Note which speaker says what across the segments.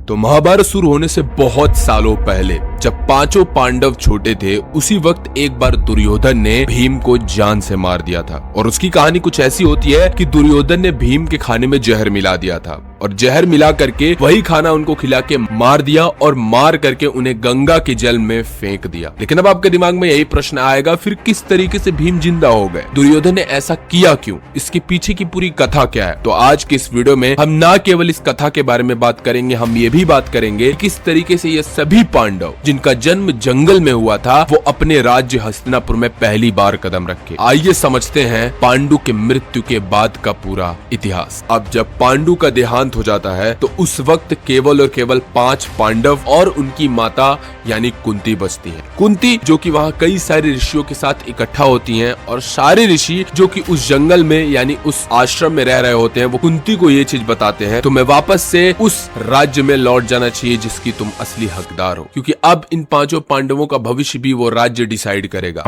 Speaker 1: तो महाभारत शुरू होने से बहुत सालों पहले जब पांचों पांडव छोटे थे, उसी वक्त एक बार दुर्योधन ने भीम को जान से मार दिया था। और उसकी कहानी कुछ ऐसी होती है कि दुर्योधन ने भीम के खाने में जहर मिला दिया था और जहर मिला करके वही खाना उनको खिला के मार दिया और मार करके उन्हें गंगा के जल में फेंक दिया। लेकिन अब आपके दिमाग में यही प्रश्न आएगा, फिर किस तरीके से भीम जिंदा हो गए? दुर्योधन ने ऐसा किया क्यों? इसके पीछे की पूरी कथा क्या है? तो आज के इस वीडियो में हम ना केवल इस कथा के बारे में बात करेंगे, हम ये भी बात करेंगे किस तरीके से ये सभी पांडव जिनका जन्म जंगल में हुआ था, वो अपने राज्य हस्तिनापुर में पहली बार कदम रखे। आइए समझते हैं पांडु के मृत्यु के बाद का पूरा इतिहास। अब जब पांडु का देहांत हो जाता है तो उस वक्त केवल और केवल 5 पांडव और उनकी माता यानी कुंती बचती हैं। कुंती जो कि वहाँ कई सारे ऋषियों के साथ इकट्ठा होती हैं और सारे ऋषि जो कि उस जंगल में यानी उस आश्रम में रह रहे होते हैं, वो कुंती को ये चीज बताते हैं, तुम्हें वापस से उस राज्य में लौट जाना चाहिए जिसकी तुम असली हकदार हो, क्योंकि अब इन 5 पांडवों का भविष्य भी वो राज्य डिसाइड करेगा।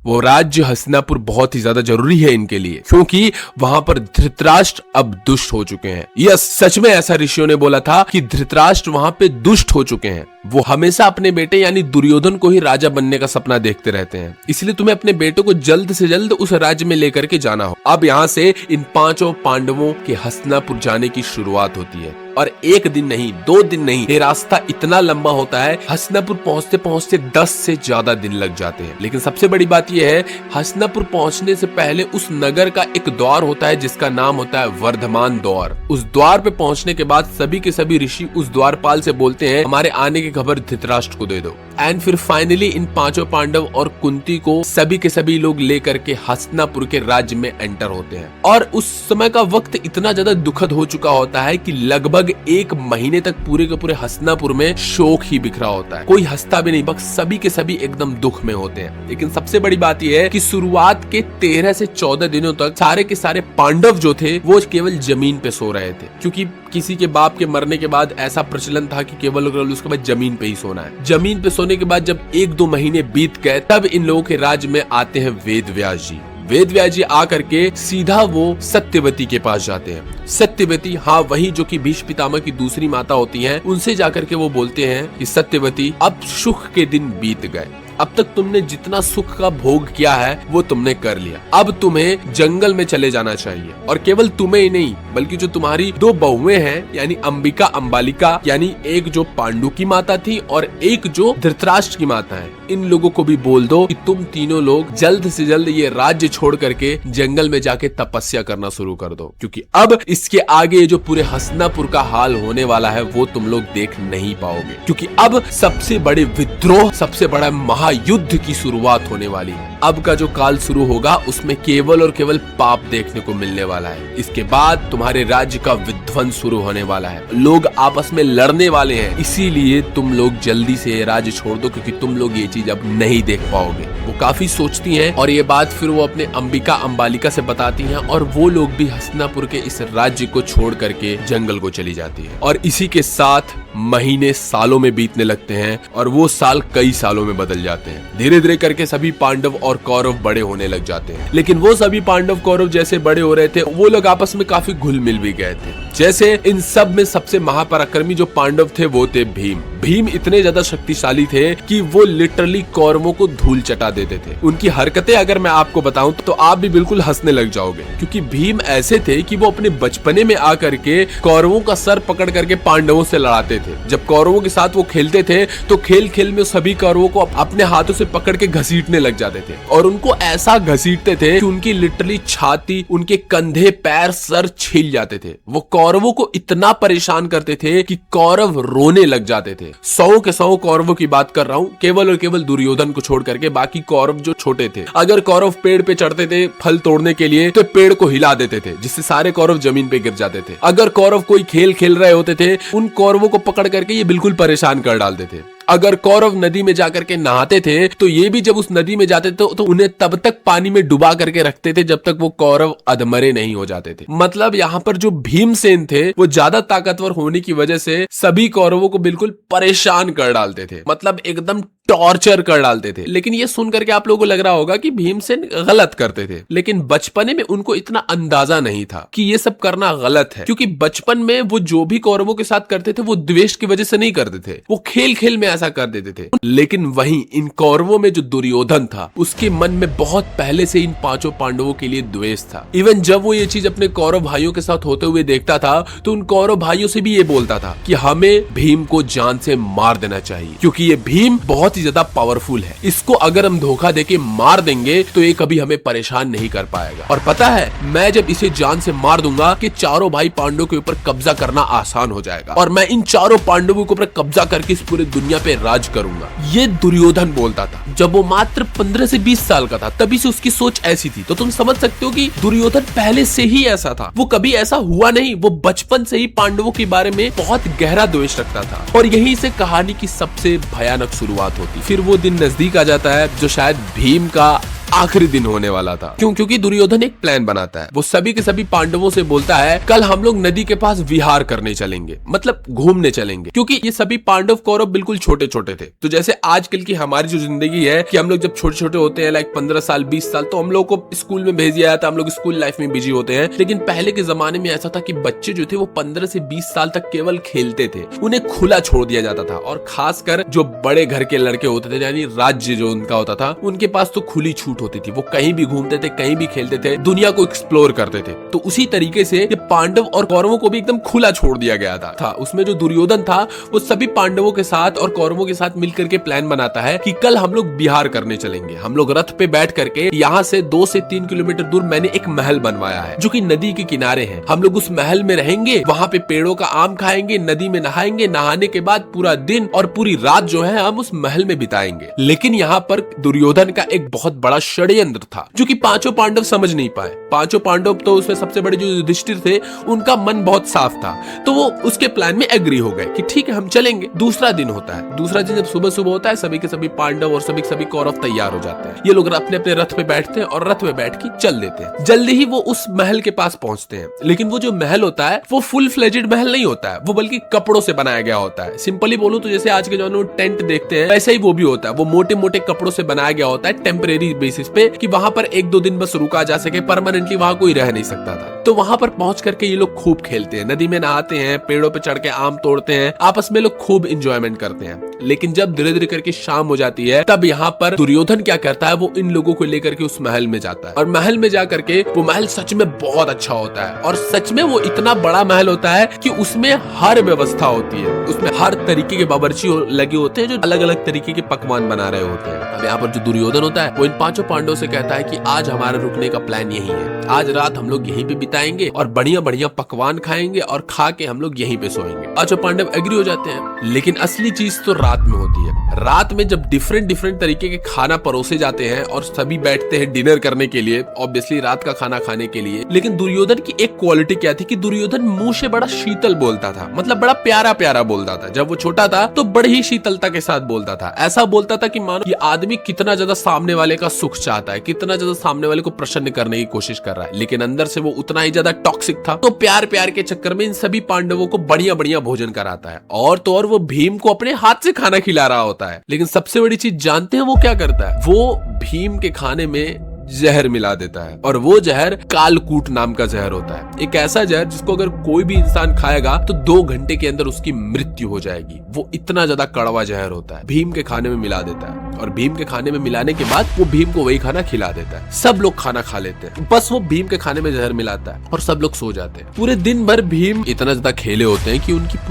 Speaker 1: वो राज्य हस्तिनापुर बहुत ही ज्यादा जरूरी है इनके लिए, क्योंकि वहां पर धृतराष्ट्र अब दुष्ट हो चुके हैं। यह सच में ऐसा ऋषियों ने बोला था कि धृतराष्ट्र वहां पे दुष्ट हो चुके हैं। वो हमेशा अपने बेटे यानी दुर्योधन को ही राजा बनने का सपना देखते रहते हैं, इसलिए तुम्हें अपने बेटे को जल्द से जल्द उस राज्य में लेकर के जाना हो। अब यहाँ से इन 5 पांडवों के हस्तिनापुर जाने की शुरुआत होती है और 1 दिन नहीं, 2 दिन नहीं, ये रास्ता इतना लंबा होता है, हस्तिनापुर पहुंचते पहुंचते 10 से ज्यादा दिन लग जाते हैं। लेकिन सबसे बड़ी बात यह है, हस्तिनापुर पहुंचने से पहले उस नगर का एक द्वार होता है जिसका नाम होता है वर्धमान द्वार। उस द्वार पे पहुंचने के बाद सभी के सभी ऋषि उस द्वारपाल से बोलते हैं, हमारे आने की खबर धृतराष्ट्र को दे दो। एंड फिर फाइनली इन 5 पांडव और कुंती को सभी के सभी लोग लेकर के हस्तिनापुर के राज्य में एंटर होते हैं। और उस समय का वक्त इतना ज्यादा दुखद हो चुका होता है कि लगभग 1 महीने तक पूरे के पूरे हस्तिनापुर में शोक ही बिखरा होता है। कोई हंसता भी नहीं, बस सभी के सभी एकदम दुख में होते हैं। लेकिन सबसे बड़ी बात यह है कि शुरुआत के 13 से 14 दिनों तक सारे के सारे पांडव जो थे वो केवल जमीन पे सो रहे थे, क्योंकि किसी के बाप के मरने के बाद ऐसा प्रचलन था कि केवल उसके बाद जमीन पे ही सोना है। जमीन पे सोने के बाद जब 1-2 महीने बीत गए, तब इन लोगों के राज्य में आते हैं वेद व्यास जी। वेद व्यास जी आकर के सीधा वो सत्यवती के पास जाते हैं। सत्यवती, हाँ वही जो कि भीष्म पितामह की दूसरी माता होती हैं, उनसे जाकर के वो बोलते हैं कि सत्यवती, अब सुख के दिन बीत गए, अब तक तुमने जितना सुख का भोग किया है वो तुमने कर लिया, अब तुम्हें जंगल में चले जाना चाहिए। और केवल तुम्हें ही नहीं बल्कि जो तुम्हारी 2 बहुएं हैं यानी अंबिका अंबालिका, यानी एक जो पांडु की माता थी और एक जो धृतराष्ट्र की माता है, इन लोगों को भी बोल दो कि तुम तीनों लोग जल्द से जल्द ये राज्य छोड़ करके जंगल में जाके तपस्या करना शुरू कर दो, क्योंकि अब इसके आगे जो पूरे हस्तिनापुर का हाल होने वाला है वो तुम लोग देख नहीं पाओगे, क्योंकि अब सबसे बड़े विद्रोह, सबसे बड़ा महायुद्ध की शुरुआत होने वाली है। अब का जो काल शुरू होगा उसमें केवल और केवल पाप देखने को मिलने वाला है। इसके बाद तुम्हारे राज्य का विध्वंस शुरू होने वाला है, लोग आपस में लड़ने वाले हैं, इसीलिए तुम लोग जल्दी से राज्य छोड़ दो, क्योंकि तुम लोग ये चीज अब नहीं देख पाओगे। वो काफी सोचती हैं और ये बात फिर वो अपने अंबिका अंबालिका से बताती हैं और वो लोग भी हस्तिनापुर के इस राज्य को छोड़ करके जंगल को चली जाती है। और इसी के साथ महीने सालों में बीतने लगते हैं और वो साल कई सालों में बदल जाते हैं। धीरे धीरे करके सभी पांडव और कौरव बड़े होने लग जाते हैं। लेकिन वो सभी पांडव कौरव जैसे बड़े हो रहे थे, वो लोग आपस में काफी घुल मिल भी गए थे। जैसे इन सब में सबसे महापराक्रमी जो पांडव थे वो थे भीम। भीम इतने ज्यादा शक्तिशाली थे कि वो लिटरली कौरवों को धूल चटा देते थे। उनकी हरकतें अगर मैं आपको बताऊं तो आप भी बिल्कुल हंसने लग जाओगे, क्योंकि भीम ऐसे थे कि वो अपने बचपने में आकर के कौरवों का सर पकड़ करके पांडवों से लड़ाते थे। जब कौरवों के साथ वो खेलते थे तो खेल खेल में सभी कौरवों को अपने हाथों से पकड़ के घसीटने लग जाते थे और उनको ऐसा घसीटते थे कि उनकी लिटरली छाती, उनके कंधे, पैर, सर छिल जाते थे। वो कौरवों को इतना परेशान करते थे कि कौरव रोने लग जाते थे। 100 के 100 कौरवों की बात कर रहा हूँ, केवल और केवल दुर्योधन को छोड़ करके बाकी कौरव जो छोटे थे, अगर कौरव पेड़ पे चढ़ते थे फल तोड़ने के लिए तो पेड़ को हिला देते थे, जिससे सारे कौरव जमीन पे गिर जाते थे। अगर कौरव कोई खेल खेल रहे होते थे, उन कौरवों को पकड़ करके ये बिल्कुल परेशान कर डालते थे। अगर कौरव नदी में जाकर के नहाते थे तो ये भी जब उस नदी में जाते थे तो उन्हें तब तक पानी में डुबा करके रखते थे जब तक वो कौरव अधमरे नहीं हो जाते थे। मतलब यहाँ पर जो भीमसेन थे वो ज्यादा ताकतवर होने की वजह से सभी कौरवों को बिल्कुल परेशान कर डालते थे, मतलब एकदम टॉर्चर कर डालते थे। लेकिन ये सुन करके आप लोगों को लग रहा होगा कि भीमसेन गलत करते थे, लेकिन बचपने में उनको इतना अंदाजा नहीं था कि ये सब करना गलत है, क्योंकि बचपन में वो जो भी कौरवों के साथ करते थे वो द्वेष की वजह से नहीं करते थे, वो खेल खेल में ऐसा कर देते थे। लेकिन वहीं इन कौरवों में जो दुर्योधन था उसके मन में बहुत पहले से इन पांचों पांडवों के लिए द्वेष था। इवन जब वो ये चीज अपने कौरव भाइयों के साथ होते हुए देखता था तो उन कौरव भाइयों से भी ये बोलता था कि हमें भीम को जान से मार देना चाहिए, क्योंकि ये भीम बहुत ही ज्यादा पावरफुल है, इसको अगर हम धोखा देके मार देंगे तो ये कभी हमें परेशान नहीं कर पाएगा। और पता है, मैं जब इसे जान से मार दूंगा कि चारों भाई पांडवों के ऊपर कब्जा करना आसान हो जाएगा और मैं इन चारों पांडवों के ऊपर कब्जा करके इस पूरी दुनिया पे राज करूंगा। ये दुर्योधन बोलता था जब वो मात्र 15 से 20 साल का था, तभी से उसकी सोच ऐसी थी। तो तुम समझ सकते हो कि दुर्योधन पहले से ही ऐसा था, वो कभी ऐसा हुआ नहीं, वो बचपन से ही पांडवों के बारे में बहुत गहरा द्वेष रखता था। और यहीं से कहानी की सबसे भयानक शुरुआत होती। फिर वो दिन नजदीक आ जाता है जो शायद भीम का आखिरी दिन होने वाला था। क्योंकि दुर्योधन एक प्लान बनाता है, वो सभी के सभी पांडवों से बोलता है कल हम लोग नदी के पास विहार करने चलेंगे, मतलब घूमने चलेंगे, क्योंकि ये सभी पांडव कौरव बिल्कुल छोटे छोटे थे। तो जैसे आजकल की हमारी जो जिंदगी है कि हम लोग जब छोटे छोटे होते हैं, लाइक 15 साल 20 साल, तो हम लोग को स्कूल में भेज दिया जाता है, हम लोग स्कूल लाइफ में बिजी होते हैं। लेकिन पहले के जमाने में ऐसा था कि बच्चे जो थे वो 15 से 20 साल तक केवल खेलते थे, उन्हें खुला छोड़ दिया जाता था। और खासकर जो बड़े घर के लड़के होते थे, यानी राज्य जो उनका होता था, उनके पास तो खुली छूट होती थी, वो कहीं भी घूमते थे, कहीं भी खेलते थे, दुनिया को एक्सप्लोर करते थे। तो उसी तरीके से ये पांडव और कौरवों को भी एकदम खुला छोड़ दिया गया था। उसमें जो दुर्योधन था वो सभी पांडवों के साथ और कौरवों के साथ मिलकर के प्लान बनाता है कि कल हम लोग बिहार करने चलेंगे। हम लोग रथ पे बैठ करके यहाँ से 2 से 3 किलोमीटर दूर मैंने एक महल बनवाया है जो कि नदी के किनारे है। हम लोग उस महल में रहेंगे, वहाँ पे पेड़ों का आम खाएंगे, नदी में नहाएंगे, नहाने के बाद पूरा दिन और पूरी रात जो है हम उस महल में बिताएंगे। लेकिन यहाँ पर दुर्योधन का एक बहुत बड़ा षड्यंत्र था जो कि पांचों पांडव समझ नहीं पाए। पांचों पांडव तो उसमें सबसे बड़े जो युधिष्ठिर थे उनका मन बहुत साफ था, तो वो उसके प्लान में एग्री हो गए कि ठीक है हम चलेंगे। दूसरा दिन होता है, दूसरा दिन जब सुबह सुबह होता है, सभी के सभी पांडव और सभी कौरव तैयार हो जाते हैं। ये लोग अपने अपने रथ पे बैठते हैं और रथ में बैठ के चल देते हैं। जल्दी ही वो उस महल के पास पहुंचते हैं। लेकिन वो जो महल होता है वो फुल फ्लेजेड महल नहीं होता है, वो बल्कि कपड़ों से बनाया गया होता है। सिंपली बोलूं तो जैसे आज के जमाने में टेंट देखते हैं वैसे ही वो भी होता है। वो मोटे मोटे कपड़ों से बनाया गया होता है टेम्परेरी बेसिस पे, कि वहां पर 1-2 दिन बस रुका जा सके, परमानेंटली वहां कोई रह नहीं सकता था। तो वहां पर पहुंच करके ये लोग खूब खेलते हैं, नदी में नहाते हैं, पेड़ों पे चढ़ के आम तोड़ते हैं, आपस में लोग खूब इंजॉयमेंट करते हैं। लेकिन जब धीरे धीरे करके शाम हो जाती है तब यहाँ पर दुर्योधन क्या करता है, वो इन लोगों को लेकर के उस महल में जाता है। और महल में जा करके वो महल सच में बहुत अच्छा होता है और सच में वो इतना बड़ा महल होता है कि उसमें हर व्यवस्था होती है, उसमें हर तरीके के बावर्ची लगे होते हैं जो अलग अलग तरीके के पकवान बना रहे होते हैं। अब यहाँ पर जो दुर्योधन होता है वो इन पांचों पांडवों से कहता है कि आज हमारा रुकने का प्लान यही है, आज रात हम लोग यहीं पे बिताएंगे और बढ़िया बढ़िया पकवान खाएंगे और खा के हम लोग यहीं पे सोएंगे। पांचों पांडव एग्री हो जाते हैं। लेकिन असली चीज तो रात में होती है। रात में जब डिफरेंट तरीके के खाना परोसे जाते हैं और सभी बैठते हैं डिनर करने के लिए, ऑब्वियसली रात का खाना खाने के लिए। लेकिन दुर्योधन की एक क्वालिटी क्या थी कि दुर्योधन मुंह से बड़ा शीतल बोलता था, मतलब बड़ा प्यारा प्यारा बोलता था। जब वो छोटा था तो बड़ी ही शीतलता के साथ बोलता था, ऐसा बोलता था कि मानो ये आदमी कितना ज्यादा सामने वाले का सुख चाहता है, कितना ज्यादा सामने वाले को प्रसन्न करने की कोशिश कर रहा है, लेकिन अंदर से वो उतना ही ज्यादा टॉक्सिक था। तो प्यार प्यार के चक्कर में इन सभी पांडवों को बढ़िया बढ़िया भोजन कराता है और तो और वो भीम को अपने हाथ से खाना खिला रहा होता है। लेकिन सबसे बड़ी चीज जानते हैं वो क्या करता है, वो भीम के खाने में जहर मिला देता है और वो जहर कालकूट नाम का जहर होता है। एक ऐसा जहर जिसको अगर कोई भी इंसान खाएगा तो 2 घंटे के अंदर उसकी मृत्यु हो जाएगी। वो इतना ज्यादा कड़वा जहर होता है, भीम के खाने में मिला देता है और भीम के खाने में मिलाने के बाद वो भीम को वही खाना खिला देता है। सब लोग खाना खा लेते हैं, बस वो भीम के खाने में जहर मिलाता है और सब लोग सो जाते हैं। पूरे दिन भर भीम इतना ज्यादा खेले होते हैं कि उनका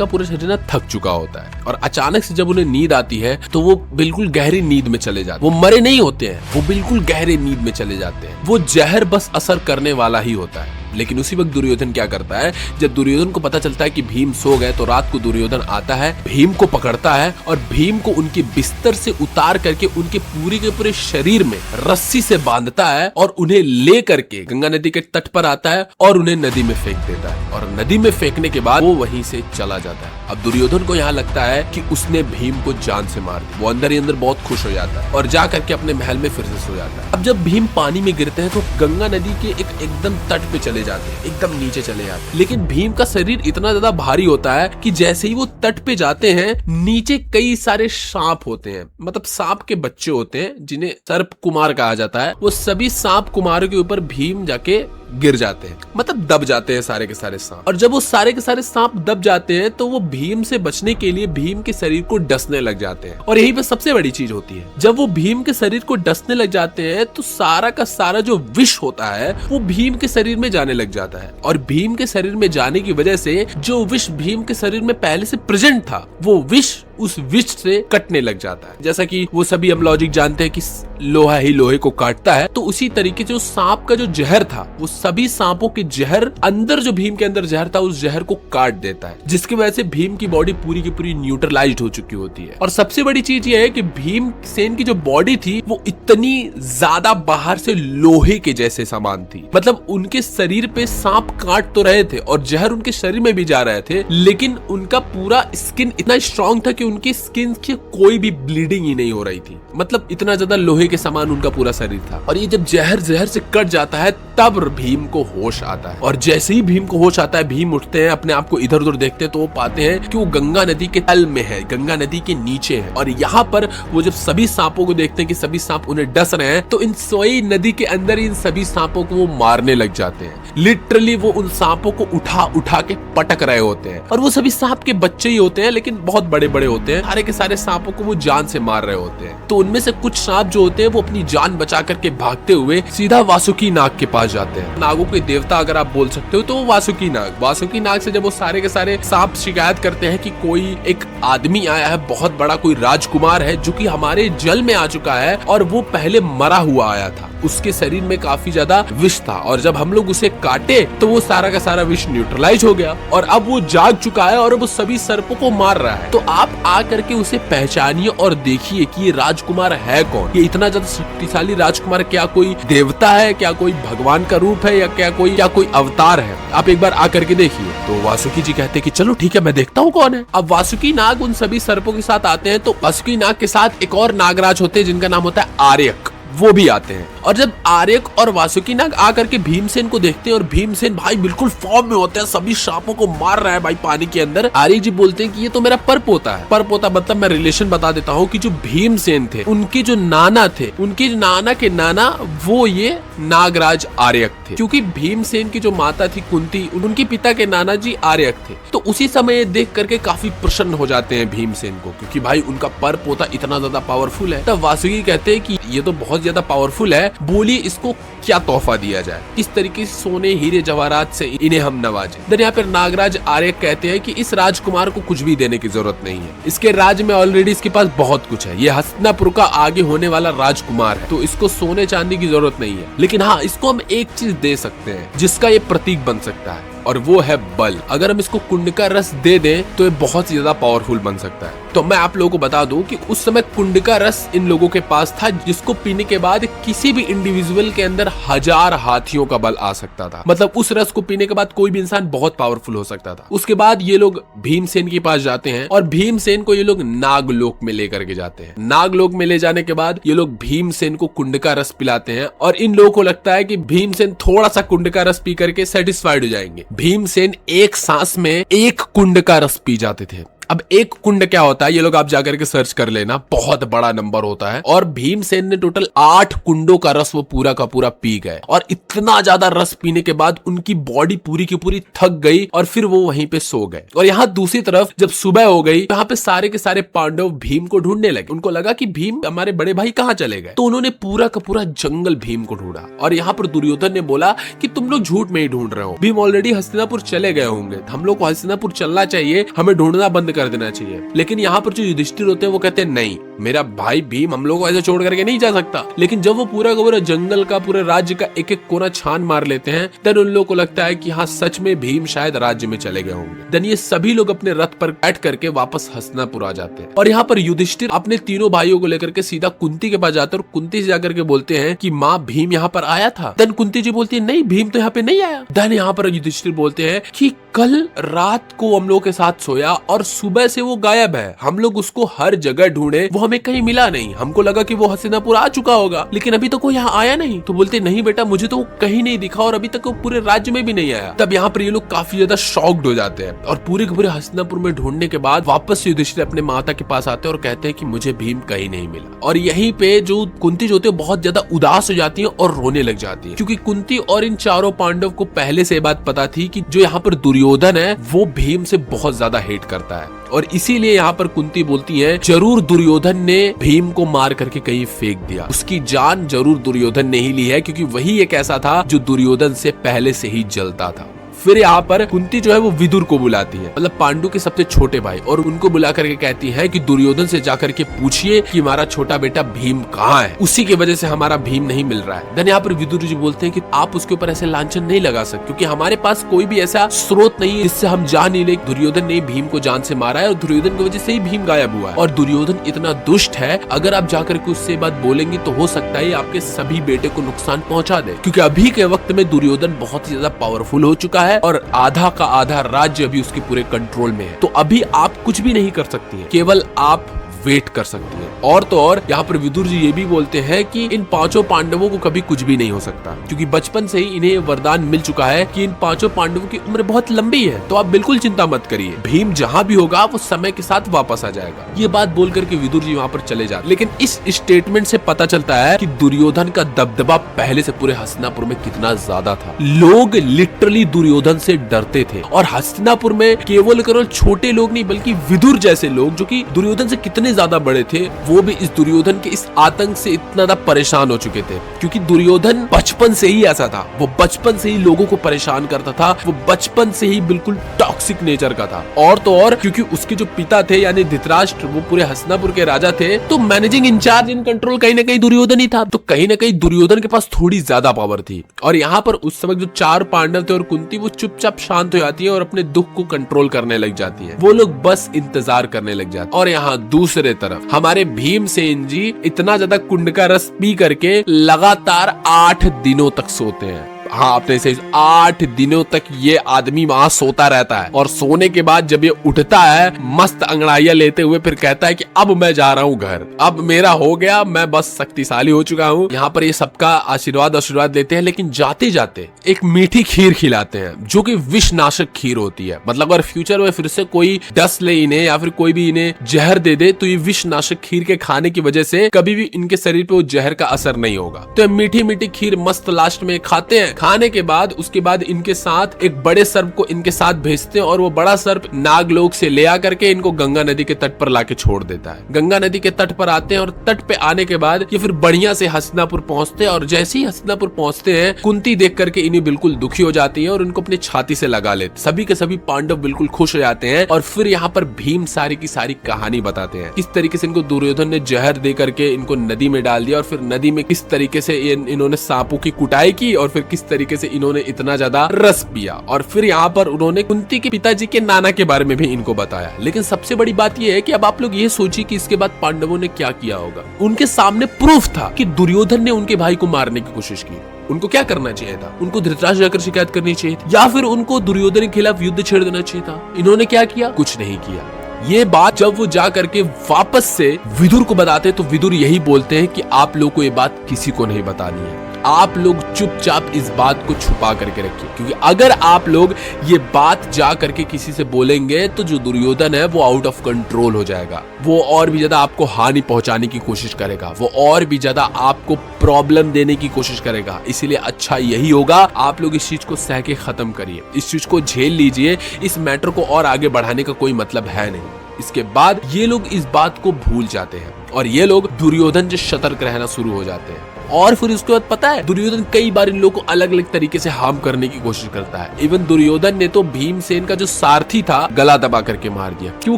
Speaker 1: पूरा शरीर ना थक चुका होता है और अचानक से जब उन्हें नींद आती है तो वो बिल्कुल गहरी नींद में चले जाते हैं। वो मरे नहीं होते हैं, वो बिल्कुल गहरे नींद में चले जाते हैं। वो जहर बस असर करने वाला ही होता है। लेकिन उसी वक्त दुर्योधन क्या करता है, जब दुर्योधन को पता चलता है कि भीम सो गए तो रात को दुर्योधन आता है, भीम को पकड़ता है और भीम को उनके बिस्तर से उतार करके उनके पूरे के पूरे शरीर में रस्सी से बांधता है और उन्हें ले करके गंगा नदी के तट पर आता है और उन्हें नदी में फेंक देता है। और नदी में फेंकने के बाद वो वहीं से चला जाता है। अब दुर्योधन को यहाँ लगता है कि उसने भीम को जान से मार दिया। वो अंदर ही अंदर बहुत खुश हो जाता है और जा करके अपने महल में फिर से सो जाता है। अब जब भीम पानी में गिरते हैं तो गंगा नदी के एकदम तट पे चले जाते हैं, एकदम नीचे चले जाते हैं। लेकिन भीम का शरीर इतना ज्यादा भारी होता है कि जैसे ही वो तट पे जाते हैं नीचे कई सारे सांप होते हैं, मतलब सांप के बच्चे होते हैं जिन्हें सर्प कुमार कहा जाता है। वो सभी सांप कुमारों के ऊपर भीम जाके गिर जाते हैं, मतलब दब जाते हैं सारे के सारे सांप। और जब वो सारे के सारे सांप दब जाते हैं तो वो भीम से बचने के लिए भीम के शरीर को डसने लग जाते हैं। और यही पे सबसे बड़ी चीज होती है, जब वो भीम के शरीर को डसने लग जाते हैं तो सारा का सारा जो विष होता है वो भीम के शरीर में जाने लग जाता है। और भीम के शरीर में जाने की वजह से जो विष भीम के शरीर में पहले से प्रेजेंट था वो विष उस विष से कटने लग जाता है। जैसा कि वो सभी हम लॉजिक जानते हैं कि लोहा ही लोहे को काटता है, तो उसी तरीके से सांप का जो जहर था वो सभी सांपों के जहर अंदर, जो भीम के अंदर जहर था उस जहर को काट देता है, जिसकी वजह से भीम की बॉडी पूरी की पूरी न्यूट्रलाइज्ड हो चुकी होती है। और सबसे बड़ी चीज ये है कि भीम सेन की जो बॉडी थी वो इतनी ज्यादा बाहर से लोहे के जैसे सामान थी, मतलब उनके शरीर पे सांप काट तो रहे थे और जहर उनके शरीर में भी जा रहे थे, लेकिन उनका पूरा स्किन इतना स्ट्रांग था कि उनकी स्किन की कोई भी ब्लीडिंग ही नहीं हो रही थी, मतलब इतना ज्यादा लोहे के समान उनका पूरा शरीर था। और ये जब जहर से कट जाता है तब भीम को होश आता है। और जैसे ही भीम को होश आता है, भीम उठते हैं, अपने आप को इधर उधर देखते हैं तो वो पाते हैं कि वो गंगा नदी के तल में है, गंगा नदी के नीचे है। और यहाँ पर वो जब सभी सांपों को देखते हैं कि सभी सांप उन्हें डस रहे हैं, तो इन सोई नदी के अंदर इन सभी सांपों को वो मारने लग जाते हैं। लिटरली वो उन सांपों को उठा उठा के पटक रहे होते हैं। और वो सभी सांप के बच्चे ही होते हैं, लेकिन बहुत बड़े बड़े होते हैं। सारे के सारे सांपों को वो जान से मार रहे होते हैं। तो उनमें से कुछ सांप जो होते हैं वो अपनी जान बचा करके भागते हुए सीधा वासुकी नाग के पास जाते हैं। नागों के देवता अगर आप बोल सकते हो तो वो वासुकी नाग से जब वो सारे के सारे सांप शिकायत करते हैं कि कोई एक आदमी आया है बहुत बड़ा, कोई राजकुमार है जो कि हमारे जल में आ चुका है और वो पहले मरा हुआ आया था, उसके शरीर में काफी ज्यादा विष था और जब हम लोग उसे काटे तो वो सारा का सारा विष न्यूट्रलाइज हो गया और अब वो जाग चुका है और वो सभी सर्पों को मार रहा है। तो आप आ करके उसे पहचानिए और देखिए कि ये राजकुमार है कौन, ये इतना ज्यादा शक्तिशाली राजकुमार क्या कोई देवता है, क्या कोई भगवान का रूप है, या क्या कोई अवतार है, आप एक बार आकर के देखिए। तो वासुकी जी कहते हैं कि चलो ठीक है मैं देखता हूँ कौन है। अब वासुकी नाग उन सभी सर्पों के साथ आते हैं, तो वासुकी नाग के साथ एक और नागराज होते हैं जिनका नाम होता है आर्यक, वो भी आते हैं। और जब आर्यक और वासुकी नाग आकर के भीमसेन को देखते हैं और भीमसेन भाई बिल्कुल फॉर्म में होते हैं, सभी सांपों को मार रहा है भाई पानी के अंदर। आर्यक जी बोलते हैं कि ये तो मेरा परपोता है। परपोता मतलब मैं रिलेशन बता देता हूँ कि जो भीमसेन थे उनके जो नाना थे, उनके नाना के नाना वो ये नागराज आर्यक थे, क्योंकि भीमसेन की जो माता थी कुंती, उनके पिता के नाना जी आर्यक थे। तो उसी समय देख करके काफी प्रसन्न हो जाते हैं भीमसेन को, क्योंकि भाई उनका परपोता इतना ज्यादा पावरफुल है। तब वासुकी कहते हैं कि ये तो बहुत ज्यादा पावरफुल है, बोलिए इसको क्या तोहफा दिया जाए, किस तरीके से सोने हीरे जवाहरात से इन्हें हम नवाजें। देन यहाँ पर नागराज आर्य कहते हैं कि इस राजकुमार को कुछ भी देने की जरूरत नहीं है, इसके राज्य में ऑलरेडी इसके पास बहुत कुछ है, ये हस्तिनापुर का आगे होने वाला राजकुमार है, तो इसको सोने चांदी की जरूरत नहीं है। लेकिन हाँ, इसको हम एक चीज दे सकते हैं जिसका ये प्रतीक बन सकता है, और वो है बल। अगर हम इसको कुंड का रस दे दें तो ये बहुत ही ज्यादा पावरफुल बन सकता है। तो मैं आप लोगों को बता दूं कि उस समय कुंड का रस इन लोगों के पास था, जिसको पीने के बाद किसी भी इंडिविजुअल के अंदर 1000 हाथियों का बल आ सकता था। मतलब उस रस को पीने के बाद कोई भी इंसान बहुत पावरफुल हो सकता था। उसके बाद ये लोग भीमसेन के पास जाते हैं और भीमसेन को ये लोग नागलोक में लेकर के जाते हैं। नागलोक में ले जाने के बाद ये लोग भीमसेन को कुंड का रस पिलाते हैं और इन लोगों को लगता है कि भीमसेन थोड़ा सा कुंड का रस पी करके सेटिस्फाइड हो जाएंगे। भीमसेन एक सांस में 1 कुंड का रस पी जाते थे। अब 1 कुंड क्या होता है, ये लोग आप जाकर के सर्च कर लेना, बहुत बड़ा नंबर होता है। और भीमसेन ने टोटल 8 कुंडों का रस वो पूरा का पूरा पी गए, और इतना ज्यादा रस पीने के बाद उनकी बॉडी पूरी की पूरी थक गई और फिर वो वहीं पे सो गए। और यहाँ दूसरी तरफ जब सुबह हो गई, यहाँ पे सारे के सारे पांडव भीम को ढूंढने लगे। उनको लगा कि भीम हमारे बड़े भाई कहाँ चले गए, तो उन्होंने पूरा का पूरा जंगल भीम को ढूंढा। और यहाँ पर दुर्योधन ने बोला कि तुम लोग झूठ में ही ढूंढ रहे हो, भीम ऑलरेडी हस्तिनापुर चले गए होंगे, हम लोग को हस्तिनापुर चलना चाहिए, हमें ढूंढना बंद कर देना चाहिए। लेकिन यहाँ पर जो युधिष्ठिर होते हैं वो कहते हैं नहीं, मेरा भाई भीम हम लोग को ऐसे छोड़ करके नहीं जा सकता। लेकिन जब वो पूरा का पूरा जंगल का, पूरे राज्य का एक एक कोना छान मार लेते हैं, देन उन लोगों को लगता है कि हाँ सच में भीम शायद राज्य में चले गए होंगे। देन ये सभी लोग अपने रथ पर बैठ करके वापस हस्तिनापुर आ जाते हैं। और यहाँ पर युधिष्ठिर अपने तीनों भाइयों को लेकर के सीधा कुंती के पास जाते हैं और कुंती से जाकर के बोलते हैं कि माँ भीम यहाँ पर आया था। देन कुंती जी बोलती है नहीं, भीम तो यहाँ पे नहीं आया। देन यहाँ पर युधिष्ठिर बोलते हैं कि कल रात को हम लोग के साथ सोया और सुबह से वो गायब है। हम लोग उसको हर जगह ढूंढे, वो हमें कहीं मिला नहीं। हमको लगा कि वो हस्तिनापुर आ चुका होगा, लेकिन अभी तक वो यहाँ आया नहीं। तो बोलते नहीं बेटा, मुझे तो वो कहीं नहीं दिखा और अभी तक वो पूरे राज्य में भी नहीं आया। तब यहाँ पर ये लोग काफी ज्यादा शॉक्ड हो जाते हैं और पूरे के पूरे हस्तिनापुर में ढूंढने के बाद वापस युधिष्ठिर अपने माता के पास आते हैं और कहते हैं कि मुझे भीम कहीं नहीं मिला। और यहीं पे जो कुंती जो होती है बहुत ज्यादा उदास हो जाती है और रोने लग जाती है, क्योंकि कुंती और इन चारों पांडव को पहले से बात पता थी कि जो यहाँ पर दुर्योधन है वो भीम से बहुत ज्यादा हेट करता है। और इसीलिए यहाँ पर कुंती बोलती है जरूर दुर्योधन ने भीम को मार करके कहीं फेंक दिया, उसकी जान जरूर दुर्योधन ने ही ली है, क्योंकि वही एक ऐसा था जो दुर्योधन से पहले से ही जलता था। फिर यहाँ पर कुंती जो है वो विदुर को बुलाती है, मतलब पांडु के सबसे छोटे भाई, और उनको बुला करके कहती है कि दुर्योधन से जाकर के पूछिए कि हमारा छोटा बेटा भीम कहाँ है, उसी की वजह से हमारा भीम नहीं मिल रहा है। देन यहाँ पर विदुर जी बोलते हैं कि आप उसके ऊपर ऐसे लांछन नहीं लगा सकते, क्योंकि हमारे पास कोई भी ऐसा स्रोत नहीं है जिससे हम जान नहीं ले दुर्योधन ने भीम को जान से मारा है और दुर्योधन की वजह से ही भीम गायब हुआ है। और दुर्योधन इतना दुष्ट है, अगर आप जाकर के उससे बात बोलेंगे तो हो सकता है आपके सभी बेटे को नुकसान पहुंचा दे, क्योंकि अभी के वक्त में दुर्योधन बहुत ही ज्यादा पावरफुल हो चुका है और आधा का आधा राज्य अभी उसके पूरे कंट्रोल में है। तो अभी आप कुछ भी नहीं कर सकती हैं, केवल आप वेट कर सकती है। और तो और यहाँ पर विदुर जी ये भी बोलते हैं कि इन पांचों पांडवों को कभी कुछ भी नहीं हो सकता, क्योंकि बचपन से ही इन्हें वरदान मिल चुका है कि इन पांचों पांडवों की उम्र बहुत लंबी है, तो आप बिल्कुल चिंता मत करिए, भीम जहाँ भी होगा वो समय के साथ वापस आ जाएगा। ये बात बोल करके विदुर जी वहाँ पर चले जाते। लेकिन इस स्टेटमेंट से पता चलता है कि दुर्योधन का दबदबा पहले से पूरे हस्तिनापुर में कितना ज्यादा था। लोग लिटरली दुर्योधन से डरते थे और हस्तिनापुर में केवल छोटे लोग नहीं बल्कि विदुर जैसे लोग जो कि दुर्योधन से कितने ज्यादा बड़े थे, वो भी इस दुर्योधन के इस आतंक से इतना ज्यादा परेशान हो चुके थे, क्योंकि दुर्योधन बचपन से ही ऐसा था। वो बचपन से ही लोगों को परेशान करता था, वो बचपन से ही बिल्कुल टॉक्सिक नेचर का था। और तो और क्योंकि उसके जो पिता थे यानी धृतराष्ट्र, वो पूरे हस्तिनापुर के राजा थे, तो मैनेजिंग इंचार्ज इन कंट्रोल कहीं ना कहीं दुर्योधन ही था। तो कहीं ना कहीं दुर्योधन के पास थोड़ी ज्यादा पावर थी। और यहाँ पर उस समय जो चार पांडव थे और कुंती, वो चुपचाप शांत हो जाती है और अपने दुख को कंट्रोल करने लग जाती है। वो लोग बस इंतजार करने लग जाते। और यहाँ दूसरे तरफ हमारे भीमसेन जी इतना ज्यादा कुंड का रस पी करके लगातार 8 दिनों तक सोते हैं। हाँ, आपने सही, 8 दिनों तक ये आदमी वहां सोता रहता है और सोने के बाद जब ये उठता है मस्त अंगड़ाइयां लेते हुए फिर कहता है कि अब मैं जा रहा हूँ घर, अब मेरा हो गया, मैं बस शक्तिशाली हो चुका हूँ। यहाँ पर ये सबका आशीर्वाद लेते हैं, लेकिन जाते जाते एक मीठी खीर खिलाते हैं जो कि विष नाशक खीर होती है। मतलब अगर फ्यूचर में फिर से कोई डस ले इन्हें या फिर कोई भी इन्हें जहर दे दे तो ये विष नाशक खीर के खाने की वजह से कभी भी इनके शरीर पे वो जहर का असर नहीं होगा। तो मीठी मीठी खीर मस्त लास्ट में खाते हैं। खाने के बाद उसके बाद इनके साथ एक बड़े सर्प को इनके साथ भेजते हैं और वो बड़ा सर्प नागलोक से ले आकर के इनको गंगा नदी के तट पर लाके छोड़ देता है। गंगा नदी के तट पर आते हैं और तट पे आने के बाद ये फिर बढ़िया से हस्तिनापुर पहुंचते हैं। और जैसे ही हस्तिनापुर पहुंचते हैं, कुंती देख करके इन्हें बिल्कुल दुखी हो जाती है और उनको अपनी छाती से लगा लेते। सभी के सभी पांडव बिल्कुल खुश हो जाते हैं और फिर यहाँ पर भीम सारी की सारी कहानी बताते हैं, किस तरीके से इनको दुर्योधन ने जहर दे करके इनको नदी में डाल दिया और फिर नदी में किस तरीके से इन्होंने सांपों की कुटाई की और फिर किस तरीके से इन्होंने इतना ज्यादा रस पिया। और फिर यहाँ पर उन्होंने कुंती के पिताजी के नाना के बारे में भी इनको बताया। लेकिन सबसे बड़ी बात यह है कि अब आप लोग ये सोचिए कि इसके बाद पांडवों ने क्या किया होगा। उनके सामने प्रूफ था कि दुर्योधन ने उनके भाई को मारने की कोशिश की। उनको क्या करना चाहिए था? उनको धृतराष्ट्र जाकर शिकायत करनी चाहिए थी या फिर उनको दुर्योधन के खिलाफ युद्ध छेड़ देना चाहिए था। इन्होंने क्या किया? कुछ नहीं किया। ये बात जब वो जा करके वापस से विदुर को बताते तो विदुर यही बोलते हैं कि आप लोग को ये बात किसी को नहीं बतानी है, आप लोग चुपचाप इस बात को छुपा करके रखिए, क्योंकि अगर आप लोग ये बात जा करके किसी से बोलेंगे तो जो दुर्योधन है वो आउट ऑफ कंट्रोल हो जाएगा। वो और भी ज्यादा आपको हानि पहुंचाने की कोशिश करेगा, वो और भी ज्यादा आपको प्रॉब्लम देने की कोशिश करेगा। इसीलिए अच्छा यही होगा आप लोग इस चीज को सह के खत्म करिए, इस चीज को झेल लीजिए। इस मैटर को और आगे बढ़ाने का कोई मतलब है नहीं। इसके बाद ये लोग इस बात को भूल जाते हैं और ये लोग दुर्योधन से सतर्क रहना शुरू हो जाते हैं। और फिर उसके बाद पता है दुर्योधन कई बार इन लोगों को अलग अलग तरीके से हार्म करने की कोशिश करता है। इवन दुर्योधन ने तो भीमसेन का जो सारथी था गला दबा करके मार दिया। क्यों?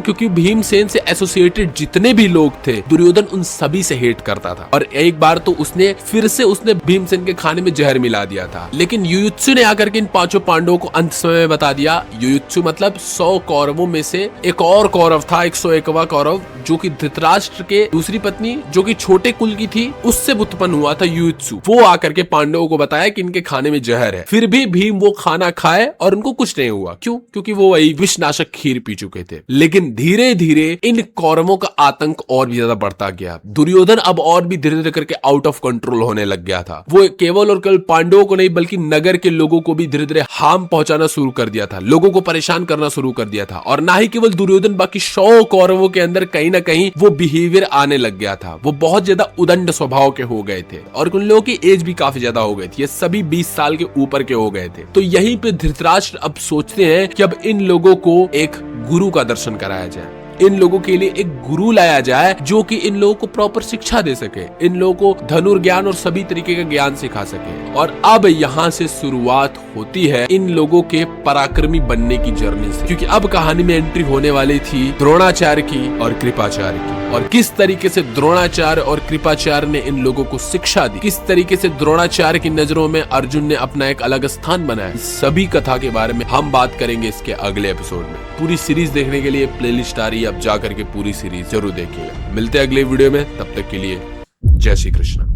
Speaker 1: क्योंकि भीमसेन से एसोसिएटेड जितने भी लोग थे दुर्योधन उन सभी से हेट करता था। और एक बार तो उसने फिर से भीमसेन के खाने में जहर मिला दिया था। लेकिन युयुत्सु ने आकर के इन पांचों पांडवों को अंत समय में बता दिया। युयुत्सु मतलब 100 कौरवों में से एक और कौरव था, 101वां कौरव, जो कि धृतराष्ट्र के दूसरी पत्नी जो कि छोटे कुल की थी उससे उत्पन्न हुआ था युयुत्सु। वो आकर के पांडवों को बताया कि इनके खाने में जहर है। फिर भी भीम वो खाना खाए और उनको कुछ नहीं हुआ। क्यों? क्योंकि वो वही विषनाशक खीर पी चुके थे। लेकिन धीरे धीरे इन कौरवों का आतंक और भी ज्यादा बढ़ता गया। दुर्योधन अब और भी धीरे धीरे करके आउट ऑफ कंट्रोल होने लग गया था। वो केवल और केवल पांडवों को नहीं बल्कि नगर के लोगों को भी धीरे धीरे हार्म पहुंचाना शुरू कर दिया था, लोगों को परेशान करना शुरू कर दिया था। और ना ही केवल दुर्योधन, बाकी 100 कौरवों के अंदर कहीं ना कहीं वो बिहेवियर आने लग गया था। वो बहुत ज्यादा उदंड स्वभाव के हो गए थे और उन लोगों की एज भी काफी ज्यादा हो गई थी। ये सभी 20 साल के ऊपर के हो गए थे। तो यहीं पे धृतराष्ट्र अब सोचते हैं कि अब इन लोगों को एक गुरु का दर्शन कराया जाए, इन लोगों के लिए एक गुरु लाया जाए जो कि इन लोगों को प्रॉपर शिक्षा दे सके, इन लोगों को धनुर्ज्ञान और सभी तरीके का ज्ञान सिखा सके। और अब यहाँ से शुरुआत होती है इन लोगों के पराक्रमी बनने की जर्नी से। क्योंकि अब कहानी में एंट्री होने वाली थी द्रोणाचार्य की और कृपाचार्य की, और किस तरीके से द्रोणाचार्य और कृपाचार्य ने इन लोगों को शिक्षा दी, किस तरीके से द्रोणाचार्य की नजरों में अर्जुन ने अपना एक अलग स्थान बनाया। सभी कथा के बारे में हम बात करेंगे इसके अगले एपिसोड में। पूरी सीरीज देखने के लिए प्लेलिस्ट आ रही है, अब जा करके पूरी सीरीज जरूर देखिएगा। मिलते हैं अगले वीडियो में, तब तक के लिए जय श्री कृष्ण।